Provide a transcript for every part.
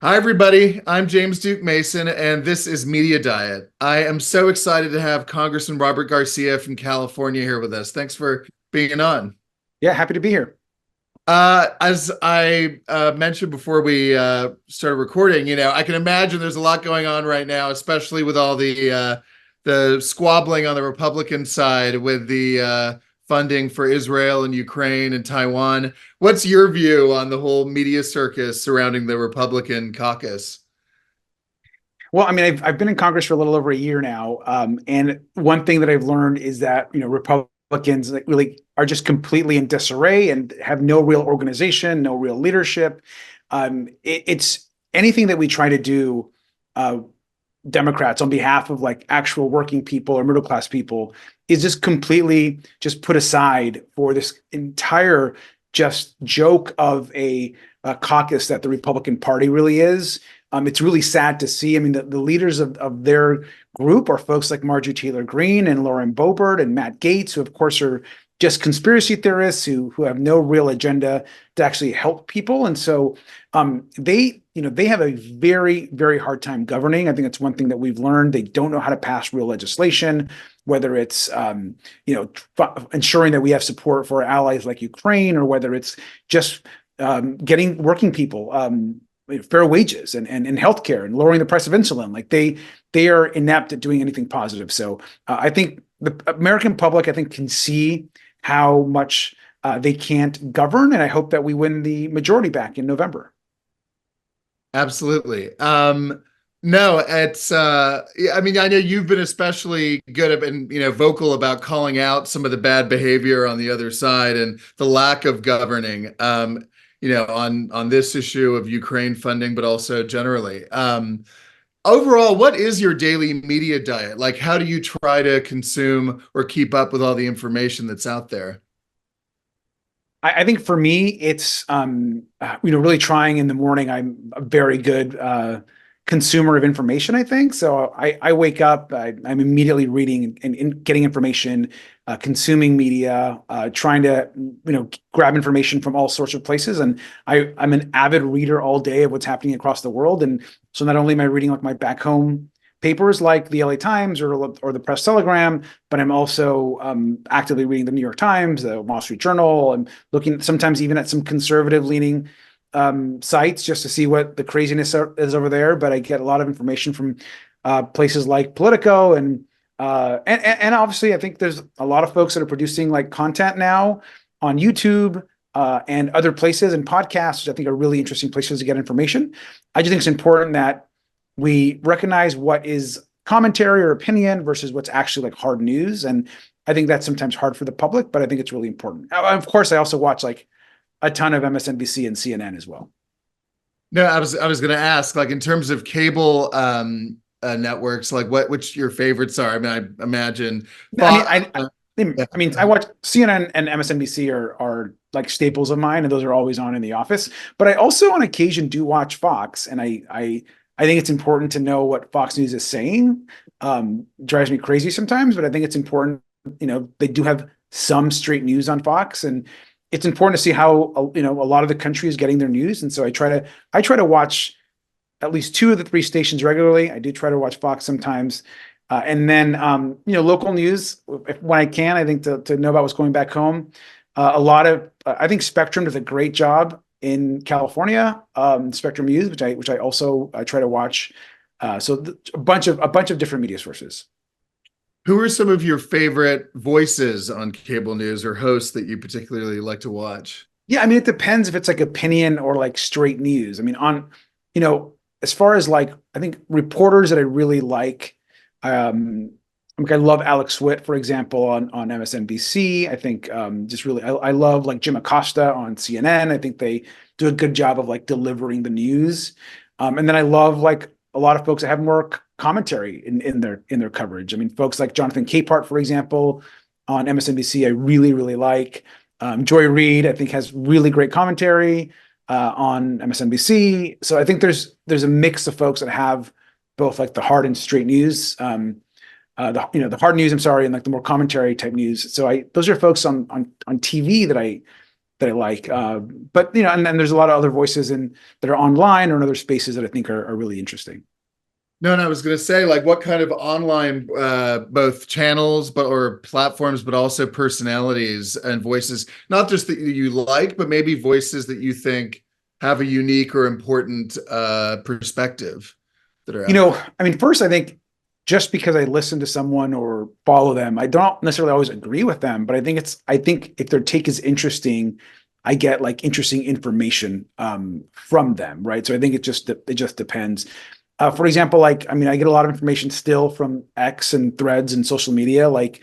Hi, everybody. I'm James Duke Mason, and this is Mediaite. I am so excited to have Congressman Robert Garcia from California here with us. Thanks for being on. Yeah, happy to be here. As I mentioned before we started recording, I can imagine there's a lot going on right now, especially with all the squabbling on the Republican side with the funding for Israel and Ukraine and Taiwan. What's your view on the whole media circus surrounding the Republican caucus? Well, I mean, I've been in Congress for a little over a year now, and one thing that I've learned is that Republicans like, really are just completely in disarray and have no real organization, no real leadership. It's anything that we try to do, uh, Democrats on behalf of like actual working people or middle class people is just completely just put aside for this entire just joke of a caucus that the Republican Party really is. It's really sad to see. I mean, the leaders of their group are folks like Marjorie Taylor Greene and Lauren Boebert and Matt Gaetz, who of course are just conspiracy theorists who have no real agenda to actually help people. And so they have a very hard time governing. I think it's one thing that we've learned. They don't know how to pass real legislation, whether it's ensuring that we have support for allies like Ukraine, or whether it's just getting working people fair wages and healthcare and lowering the price of insulin. Like they are inept at doing anything positive. So I think the American public, I think, can see how much they can't govern, and I hope that we win the majority back in November. Absolutely. No, it's yeah, I mean, I know you've been especially good at and vocal about calling out some of the bad behavior on the other side and the lack of governing on this issue of Ukraine funding, but also generally. Overall, what is your daily media diet? Like, how do you try to consume or keep up with all the information that's out there? I think for me, it's really trying in the morning. I'm a very good consumer of information, I think. So I wake up, I'm immediately reading and getting information, consuming media, trying to grab information from all sorts of places. And I'm an avid reader all day of what's happening across the world. And so not only am I reading like my back home papers like the LA Times or the Press Telegram, but I'm also actively reading the New York Times, the Wall Street Journal. I'm looking sometimes even at some conservative leaning sites just to see what the craziness is over there. But I get a lot of information from places like Politico and obviously I think there's a lot of folks that are producing like content now on YouTube and other places and podcasts, which I think are really interesting places to get information. I just think it's important that we recognize what is commentary or opinion versus what's actually like hard news. And I think that's sometimes hard for the public, but I think it's really important. Of course, I also watch like a ton of MSNBC and CNN as well. No, I was going to ask, like, in terms of cable networks, like which your favorites are. I mean, I imagine. I mean, Fox, I mean, I watch CNN and MSNBC are like staples of mine, and those are always on in the office. But I also, on occasion, do watch Fox, and I think it's important to know what Fox News is saying. Drives me crazy sometimes, but I think it's important. They do have some straight news on Fox, and it's important to see how a lot of the country is getting their news. And so I try to watch at least two of the three stations regularly. I do try to watch Fox sometimes. And then, local news when I can. I think to know about what's going back home. I think Spectrum does a great job in California. Spectrum News, which I also try to watch. A bunch of different media sources. who are some of your favorite voices on cable news or hosts that you particularly like to watch? Yeah, I mean, it depends if it's like opinion or like straight news. I mean, as far as like, I think reporters that I really um, I love Alex Witt, for example, on MSNBC. I think just really, I love like Jim Acosta on CNN. I think they do a good job of like delivering the news. And then I love like a lot of folks that have more commentary in their coverage. I mean, folks like Jonathan Capehart, for example, on MSNBC, I really like. Joy Reid, I think, has really great commentary on MSNBC. So I think there's a mix of folks that have both like the hard and straight news, the hard news, I'm sorry, and like the more commentary type news. So those are folks on TV that that I like. But and then there's a lot of other voices that are online or in other spaces that I think are really interesting. No, and I was going to say, like, what kind of online, both channels, or platforms, but also personalities and voices, not just that you like, but maybe voices that you think have a unique or important perspective that are out there. I mean, first, I think just because I listen to someone or follow them, I don't necessarily always agree with them, but I think if their take is interesting, I get like interesting information from them, right? So I think it just depends. For example, like I mean, I get a lot of information still from X and Threads and social media. Like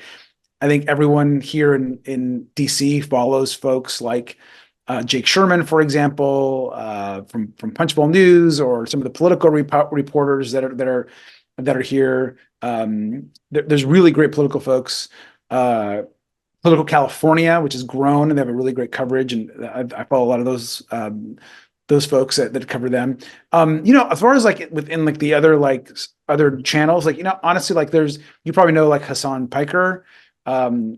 I think everyone here in DC follows folks like Jake Sherman, for example, from Punchbowl News, or some of the political reporters that are here. There's really great political folks. Political California, which has grown, and they have a really great coverage, and I follow a lot of those folks that cover them. As far as like within like the other channels, like honestly, like you probably know like Hassan Piker,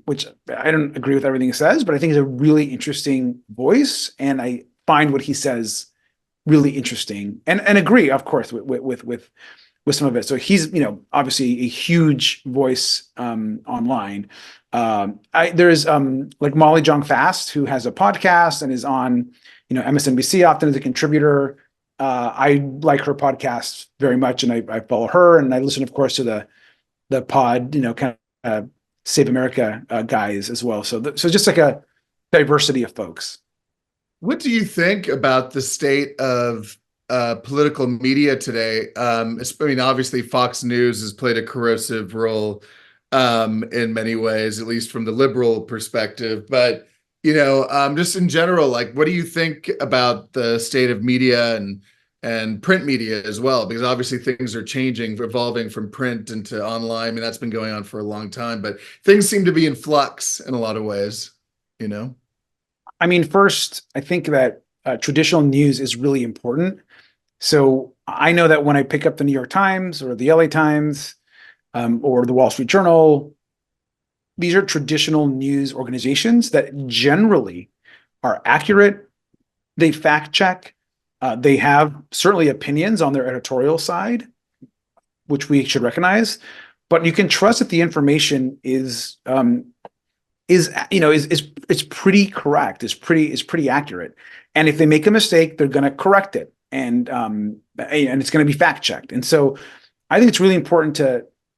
which I don't agree with everything he says, but I think he's a really interesting voice, and I find what he says really interesting, and agree, of course, with some of it. So he's obviously a huge voice online. There's like Molly Jong Fast, who has a podcast and is on MSNBC often as a contributor. I like her podcast very much, and I follow her, and I listen, of course, to the pod, kind of Save America guys as well. So just like a diversity of folks. What do you think about the state of political media today? I mean, obviously, Fox News has played a corrosive role in many ways, at least from the liberal perspective. But just in general, like, what do you think about the state of media and print media as well? Because obviously things are changing, evolving from print into online. I mean, that's been going on for a long time, but things seem to be in flux in a lot of ways. I mean, first, I think that traditional news is really important. So I know that when I pick up the New York Times or the LA Times or the Wall Street Journal, these are traditional news organizations that generally are accurate. They fact check. They have certainly opinions on their editorial side, which we should recognize. But you can trust that the information is pretty correct. Is pretty accurate. And if they make a mistake, they're going to correct it, and it's going to be fact checked. And so I think it's really important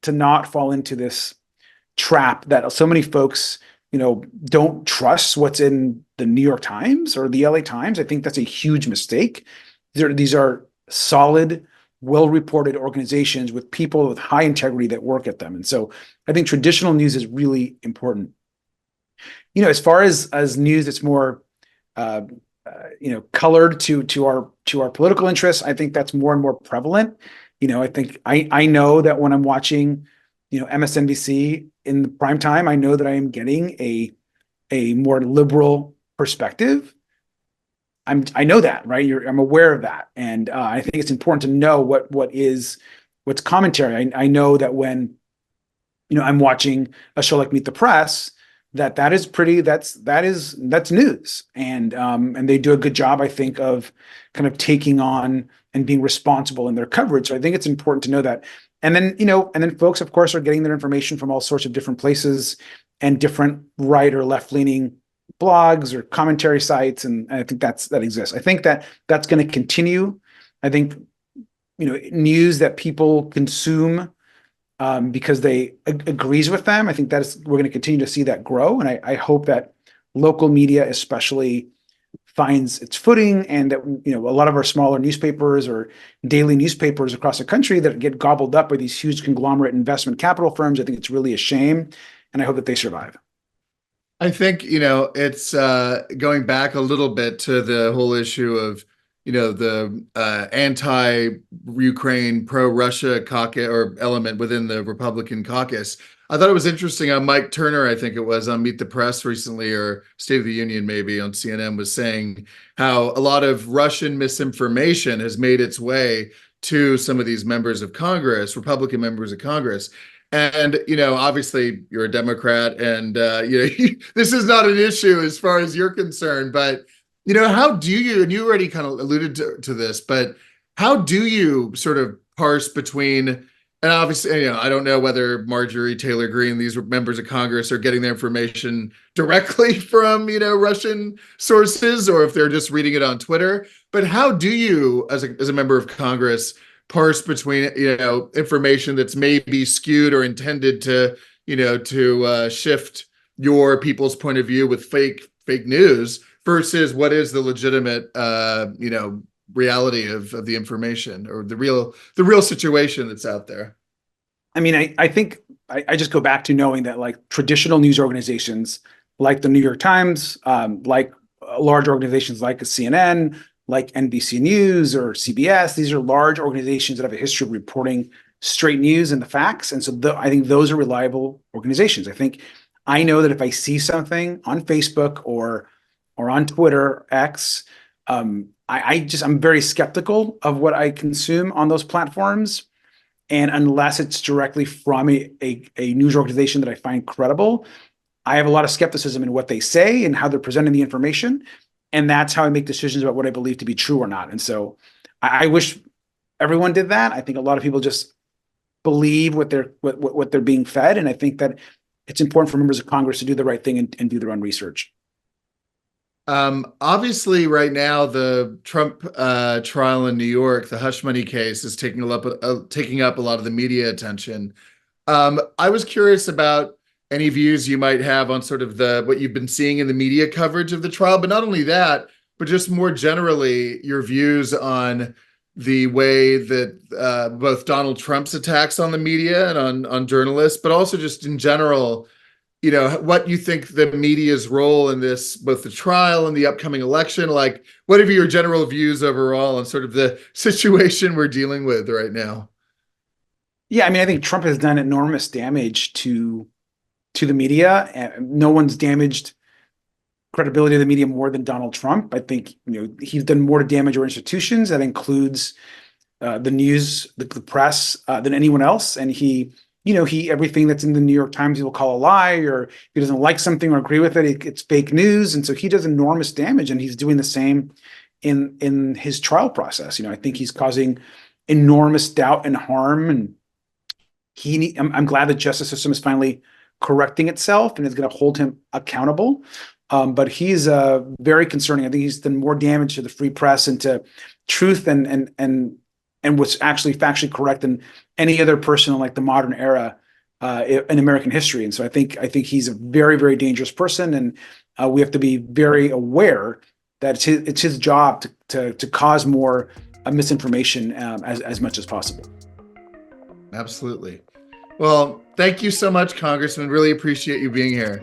to not fall into this trap that so many folks don't trust what's in the New York Times or the LA Times. I think that's a huge mistake. These are solid, well-reported organizations with people with high integrity that work at them. And so I think traditional news is really important. As far as news that's more colored to our political interests, I think that's more and more prevalent. I think I know that when I'm watching MSNBC in the prime time, I know that I am getting a more liberal perspective. I know that, right? I'm aware of that, and I think it's important to know what's commentary. I know that when I'm watching a show like Meet the Press, that's news, and they do a good job, I think, of kind of taking on and being responsible in their coverage. So I think it's important to know that. And then folks, of course, are getting their information from all sorts of different places and different right or left leaning blogs or commentary sites, and I think that exists. I think that's going to continue. I think news that people consume because they agrees with them. I think we're going to continue to see that grow, and I hope that local media especially finds its footing, and that a lot of our smaller newspapers or daily newspapers across the country that get gobbled up by these huge conglomerate investment capital firms. I think it's really a shame, and I hope that they survive. I think, it's going back a little bit to the whole issue of, the anti-Ukraine, pro-Russia caucus or element within the Republican caucus. I thought it was interesting. Mike Turner, I think it was on Meet the Press recently, or State of the Union maybe on CNN, was saying how a lot of Russian misinformation has made its way to some of these members of Congress, Republican members of Congress. And obviously you're a Democrat, and this is not an issue as far as you're concerned. But how do you? And you already kind of alluded to this, but how do you sort of parse between? And obviously, I don't know whether Marjorie Taylor Greene, these members of Congress, are getting their information directly from Russian sources, or if they're just reading it on Twitter. But how do you, as a member of Congress, parse between information that's maybe skewed or intended to shift your people's point of view with fake news versus what is the legitimate reality of the information, or the real situation that's out there? I mean, I think I just go back to knowing that like traditional news organizations like the New York Times, like large organizations like CNN, like NBC News or CBS, these are large organizations that have a history of reporting straight news and the facts. And so I think those are reliable organizations. I know that if I see something on Facebook or on Twitter, X, I'm very skeptical of what I consume on those platforms. And unless it's directly from a news organization that I find credible, I have a lot of skepticism in what they say and how they're presenting the information. And that's how I make decisions about what I believe to be true or not. And so I wish everyone did that. I think a lot of people just believe what they're being fed. And I think that it's important for members of Congress to do the right thing and do their own research. Obviously, right now, the Trump trial in New York, the hush money case, is taking up a lot of the media attention. I was curious about any views you might have on sort of what you've been seeing in the media coverage of the trial, but not only that, but just more generally, your views on the way that both Donald Trump's attacks on the media and on journalists, but also just in general, what you think the media's role in this, both the trial and the upcoming election. Like, what are your general views overall on sort of the situation we're dealing with right now? Yeah, I mean, I think Trump has done enormous damage to the media, and no one's damaged credibility of the media more than Donald Trump. I think he's done more to damage our institutions. That includes the news, the press, than anyone else. And he everything that's in the New York Times he will call a lie, or if he doesn't like something or agree with it, it's fake news. And so he does enormous damage, and he's doing the same in his trial process. I think he's causing enormous doubt and harm, and I'm glad the justice system is finally correcting itself and is going to hold him accountable. But he's very concerning. I think he's done more damage to the free press and to truth and what's actually factually correct than any other person in like the modern era in American history. And so I think he's a very, very dangerous person, and we have to be very aware that it's his job to cause more misinformation as much as possible. Absolutely. Well, thank you so much, Congressman. Really appreciate you being here.